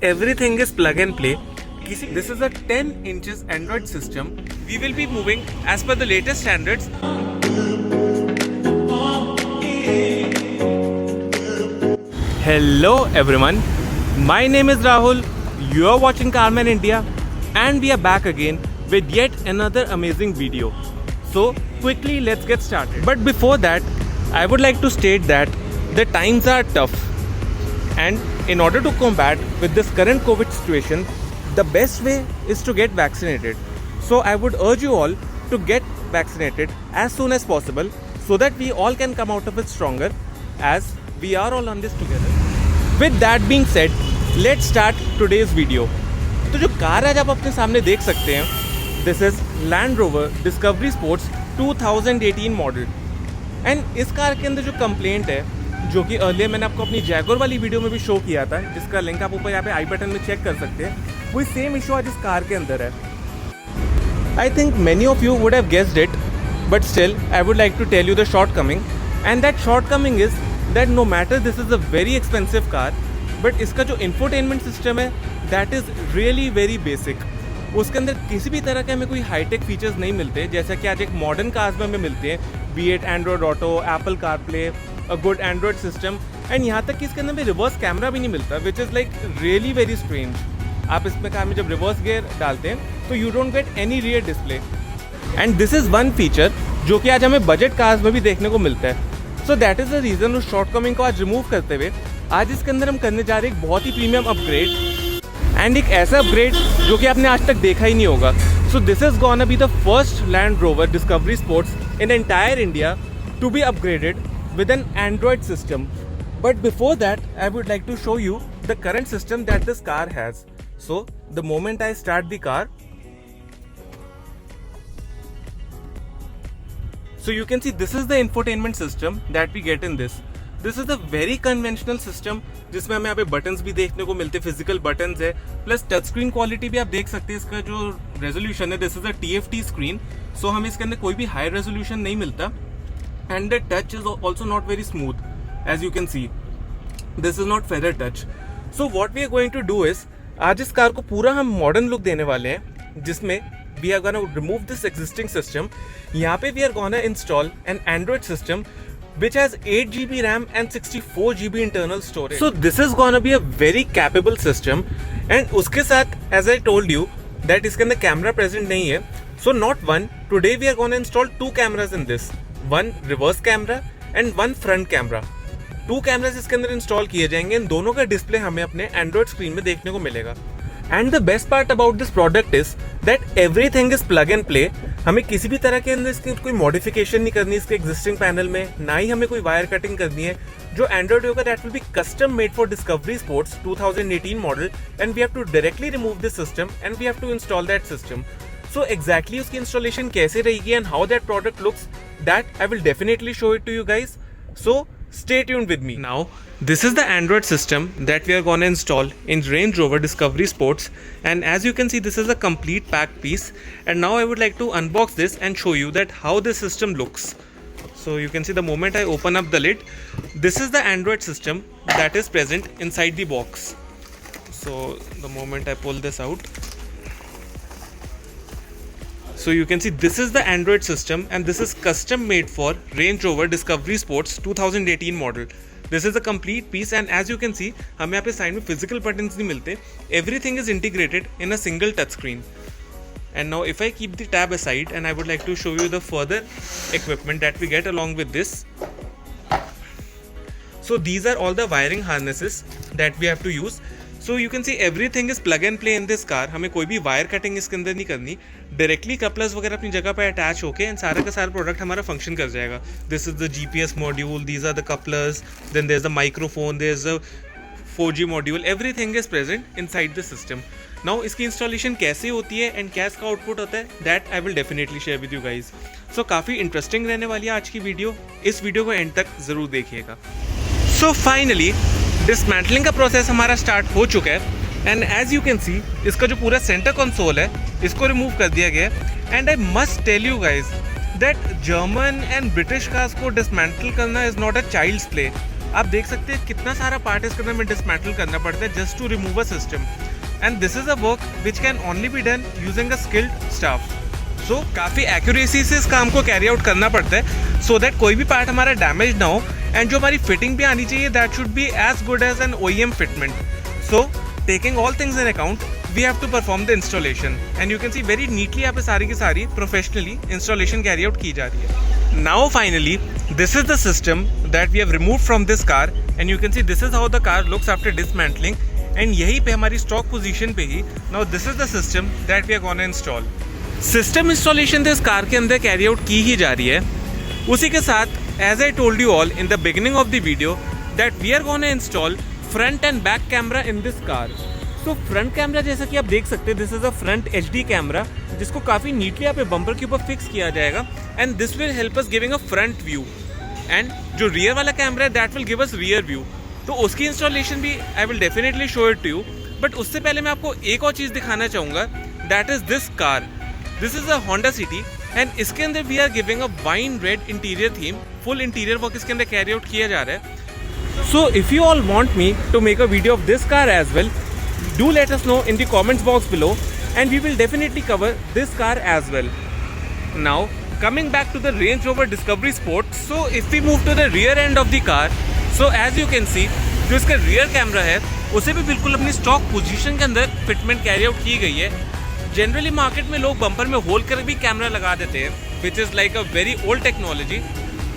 Everything is plug and play. This is a 10 inches Android system. We will be moving as per the latest standards. Hello everyone, my name is Rahul, you are watching Carman India and we are back again with yet another amazing video. So quickly let's get started. But before that, I would like to state that the times are tough and in order to combat with this current COVID situation, the best way is to get vaccinated. So I would urge you all to get vaccinated as soon as possible so that we all can come out of it stronger as we are all on this together. With that being said, let's start today's video. तो जो car आज आप अपने सामने देख सकते हैं, this is Land Rover Discovery Sports 2018 model. And इस कार के अंदर जो कंप्लेंट है, जो कि अर्लियर मैंने आपको अपनी जैगुआर वाली वीडियो में भी शो किया था, जिसका लिंक आप ऊपर यहाँ पे आई बटन में चेक कर सकते हैं, वही सेम इशू आज इस कार के अंदर है. I think many of you would have guessed it, but still I would like to tell you the shortcoming. And that shortcoming is that no matter this is a very expensive car, but इसका जो infotainment system है that is really very basic. उसके अंदर किसी भी तरह के हमें कोई हाईटेक फीचर्स नहीं मिलते जैसा कि आज एक मॉडर्न कार्स में हमें मिलते हैं, be it Android Auto, Apple CarPlay, a good Android system, and यहाँ तक कि इसके अंदर में रिवर्स कैमरा भी नहीं मिलता, विच is like really very strange. आप इसमें कार में जब रिवर्स गियर डालते हैं तो you don't get any rear display. And this is one feature जो कि आज हमें बजट कार्स में भी देखने को मिलता है. So that is the reason उस शॉर्ट कमिंग को आज रिमूव करते हुए आज इसके अंदर हम करने जा रहे हैं एक बहुत ही प्रीमियम अपग्रेड, एंड एक ऐसा अपग्रेड जो कि आपने आज तक देखा ही नहीं होगा. So this is gonna be the first Land Rover Discovery Sports in entire India to be upgraded with an Android system. But before that, I would like to show you the current system that this car has. So the moment I start the car, so you can see this is the infotainment system that we get in this. This is a very conventional system जिसमें हमें यहाँ पे buttons भी देखने को मिलते हैं, physical buttons है, प्लस टच स्क्रीन क्वालिटी भी आप देख सकते हैं. इसका जो रेजोल्यूशन है, this is a TFT screen, so हमें इसके अंदर कोई भी हाई रेजोल्यूशन नहीं मिलता. And the touch is also not very smooth, as you can see. This is not feather touch. So what we are going to do is, आज इस car को पूरा हम मॉडर्न लुक देने वाले हैं, जिसमें we are gonna remove this existing system. यहाँ पे we are gonna install an Android system which has 8GB RAM and 64GB internal storage. So this is gonna be a very capable system. And उसके साथ, as I told you, that इसके अंदर camera present नहीं है. So not one. Today we are gonna install 2 cameras in this. One reverse camera and one front camera. 2 cameras इसके अंदर install किए जाएंगे. इन दोनों का डिस्प्ले हमें अपने एंड्रॉइड स्क्रीन में देखने को मिलेगा. And the best part about this product is that everything is plug and play. हमें किसी भी तरह के अंदर इसकी कोई मॉडिफिकेशन नहीं करनी इसके एग्जिस्टिंग पैनल में, ना ही हमें कोई वायर कटिंग करनी है. जो एंड्रॉइड होगा that will be custom made for Discovery Sports 2018 model, and we have to directly remove this system and we have to install that system. So exactly उसकी installation कैसे रहेगी and how that product looks, that I will definitely show it to you guys. So stay tuned with me. Now this is the Android system that we are gonna install in Range Rover Discovery Sports, and as you can see this is a complete packed piece. And now I would like to unbox this and show you that how this system looks. So you can see the moment I open up the lid, this is the Android system that is present inside the box. So the moment I pull this out, so you can see this is the Android system and this is custom made for Range Rover Discovery Sports 2018 model. This is a complete piece, and as you can see हमें यहाँ पे side में physical buttons नहीं मिलते. Everything is integrated in a single touch screen. And now if I keep the tab aside and I would like to show you the further equipment that we get along with this. So these are all the wiring harnesses that we have to use. So you can see everything is plug and play in this car. हमें कोई भी wire cutting इसके अंदर नहीं करनी. Directly couplers वगैरह अपनी जगह पर अटैच होके एंड सारा का सारा प्रोडक्ट हमारा फंक्शन कर जाएगा. This is the GPS module, these are the couplers, then there is the microphone, there is the 4G module, everything is present inside the system. Now इसकी इंस्टॉलेशन कैसे होती है एंड क्या इसका आउटपुट होता है, that I will definitely share with you guys. So काफ़ी interesting रहने वाली है आज की वीडियो. इस वीडियो को एंड तक ज़रूर देखिएगा. सो फाइनली डिसमेंटलिंग का प्रोसेस हमारा स्टार्ट हो चुका है. And as you can see इसका जो पूरा सेंटर कंसोल है इसको रिमूव कर दिया गया है. And I must tell you guys that German and British cars को डिसमेंटल करना is not a child's play. आप देख सकते हैं कितना सारा पार्ट इसके अंदर में डिसमेंटल करना पड़ता है just to remove a system, and this is a work which can only be done using a skilled staff. So काफ़ी एक्यूरेसी से इस काम को कैरी आउट करना पड़ता है सो दैट कोई भी पार्ट हमारा डैमेज ना हो, एंड जो हमारी फिटिंग भी आनी चाहिए that should be as good as an OEM fitment. So taking all things in account we have to perform the installation, and you can see very neatly यहाँ पे सारी की सारी प्रोफेशनली इंस्टॉलेशन कैरी आउट की जा रही है। Now finally this is the system that we have removed from this car, and you can see this is how the car looks after dismantling, and यहीं पे हमारी स्टॉक पोजीशन पे ही now this is the system that we are gonna install. System installation तो इस car के अंदर carry out की ही जा रही है। उसी के साथ as I told you all in the beginning of the video that we are gonna install front and back camera in this car. So front camera जैसा कि आप देख सकते हैं this is a front HD camera जिसको काफ़ी neatly यहाँ पे बम्पर के ऊपर फिक्स किया जाएगा, and this will help us giving a front view, and जो रियर वाला कैमरा है that will give us rear view. तो उसकी इंस्टॉलेशन भी I will definitely show it to you, but उससे पहले मैं आपको एक और चीज़ दिखाना चाहूँगा that is this car. This is a Honda City, and इसके अंदर we are giving a wine red interior theme, full interior work इसके अंदर कैरी आउट किया जा रहा है। So if you all want me to make a video of this car as well, do let us know in the comments box below, and we will definitely cover this car as well. Now coming back to the Range Rover Discovery Sport, so if we move to the rear end of the car, so as you can see जो इसका rear camera है उसे भी बिल्कुल अपनी stock position के अंदर fitment carry out की गई है। जनरली मार्केट में लोग बम्पर में होल कर भी कैमरा लगा देते हैं which is like a very old technology,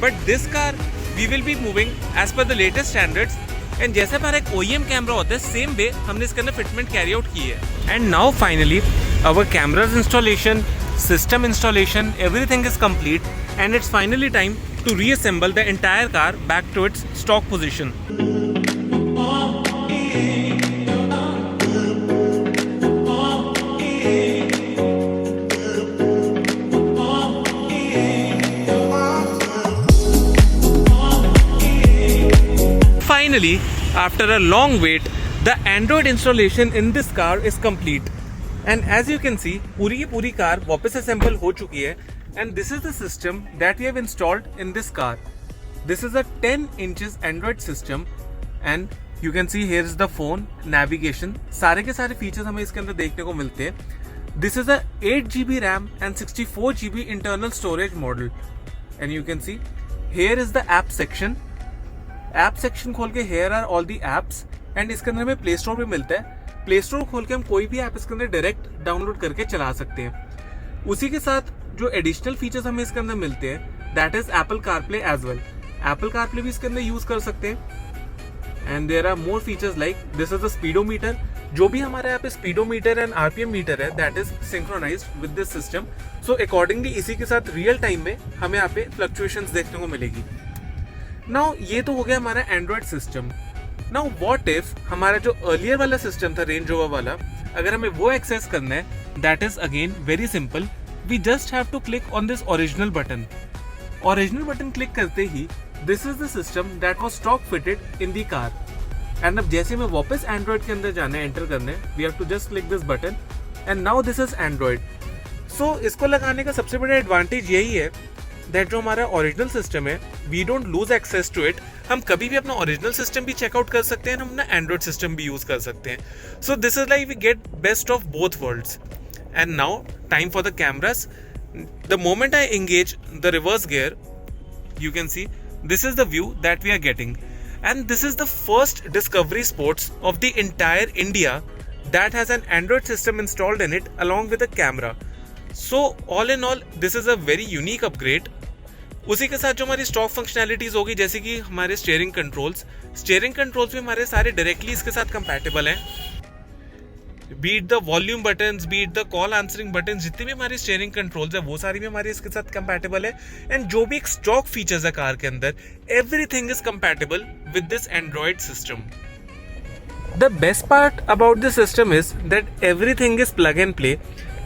but this car we will be moving as per the latest standards, and जैसे हमारा एक OEM कैमरा होता है सेम वे हमने इसके अंदर फिटमेंट कैरी आउट की है। And now finally our cameras installation, system installation, everything is complete, and it's finally time to reassemble the entire car back to its stock position. Finally, after a long wait, the Android installation in this car is complete. And as you can see, पूरी की पूरी car वापस assemble हो चुकी है. And this is the system that we have installed in this car. This is a 10 inches Android system, and you can see here is the phone, navigation. सारे के सारे features हमें इसके अंदर देखने को मिलते हैं. This is a 8GB RAM and 64GB internal storage model. And you can see here is the app section. App section खोल के here are all the apps, and इसके अंदर हमें प्ले स्टोर भी मिलता है। प्ले स्टोर खोल के हम कोई भी ऐप इसके अंदर डायरेक्ट डाउनलोड करके चला सकते हैं। उसी के साथ जो एडिशनल फीचर्स हमें इसके अंदर मिलते हैं that is Apple CarPlay as well. Apple CarPlay भी इसके अंदर यूज कर सकते हैं, and there are more features like this is a speedometer. जो भी हमारे यहाँ पे स्पीडोमीटर एंड RPM मीटर है that is synchronised with this system, so accordingly इसी के साथ रियल टाइम में हमें यहाँ पे फ्लक्चुएशंस देखने को मिलेगी। नाउ ये तो हो गया हमारा Android system. Now what if हमारा जो अर्लियर वाला सिस्टम था रेंज रोवर वाला, अगर हमें वो एक्सेस करना है that is again very simple. We just have to click on this original button. Original button click करते ही this is the system that was stock fitted in the car, and अब जैसे हमें वापस एंड्रॉयड के अंदर जाना है, एंटर करना है, we have to just click this button, and now this is Android. So इसको लगाने का सबसे बड़ा एडवांटेज यही है दैट जो हमारा ओरिजिनल सिस्टम है we don't lose access to it. हम कभी भी अपना ओरिजिनल सिस्टम भी चेकआउट कर सकते हैं, हम अपना एंड्रॉयड सिस्टम भी यूज कर सकते हैं। So this is like we get best of both worlds. And now time for the cameras. The moment I engage the reverse gear, you can see this is the view that we are getting, and this is the first Discovery Sports of the entire India that has an Android system installed in it along with a camera. So all in all this is a very unique upgrade. उसी के साथ जो हमारी stock functionalities होगी जैसे कि हमारे steering controls भी हमारे सारे डायरेक्टली इसके साथ कंपैटिबल हैं। Be it the volume buttons, be it the call answering button, जितने भी हमारी स्टीयरिंग कंट्रोल्स है वो सारी भी हमारे इसके साथ कंपैटिबल है, एंड जो भी एक स्टॉक फीचर्स है कार के अंदर everything is compatible with this Android system. The best part about this system is that everything is plug and play.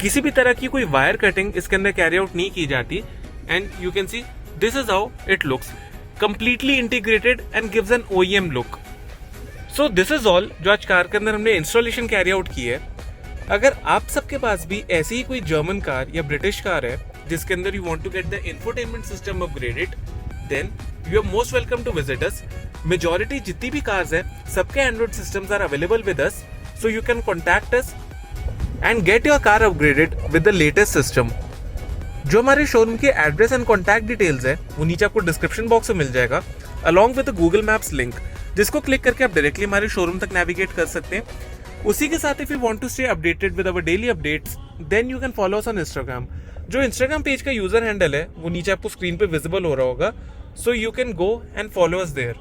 किसी भी तरह की कोई वायर कटिंग इसके अंदर कैरी आउट नहीं की जाती, and you can C this is how it looks, completely integrated and gives an OEM look. So this is all जो आज कार के अंदर हमने इंस्टॉलेशन कैरी आउट की है। अगर आप सबके पास भी ऐसी ही कोई जर्मन कार या ब्रिटिश कार है जिसके अंदर you want to get the infotainment system upgraded, then you are most welcome to visit us. Majority जितनी भी cars है, सबके Android systems are available with us, so you can contact us and get your car upgraded with the latest system. जो हमारे showroom के address and contact details है वो नीचे आपको डिस्क्रिप्शन बॉक्स में मिल जाएगा along with Google maps link, जिसको क्लिक करके आप डायरेक्टली हमारे शोरूम तक नेविगेट कर सकते हैं। उसी के साथ if you want to stay updated with our daily updates then you can follow us on Instagram. जो इंस्टाग्राम पेज का यूजर हैंडल है वो नीचे आपको स्क्रीन पे विजिबल हो रहा होगा, so you can go and follow us there.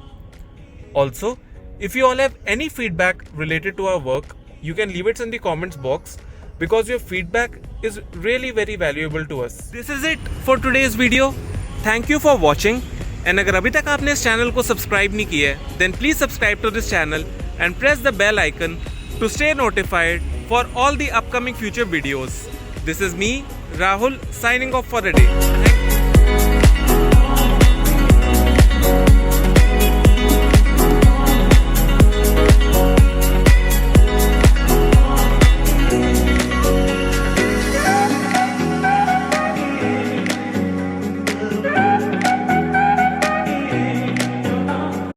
Also if you all have any feedback related to our work you can leave it in the comments box because your feedback is really very valuable to us. This is it for today's video. Thank you for watching. And अगर अभी तक आपने इस channel को subscribe नहीं किया है then please subscribe to this channel and press the bell icon to stay notified for all the upcoming future videos. This is me, Rahul, signing off for the day. Thank you.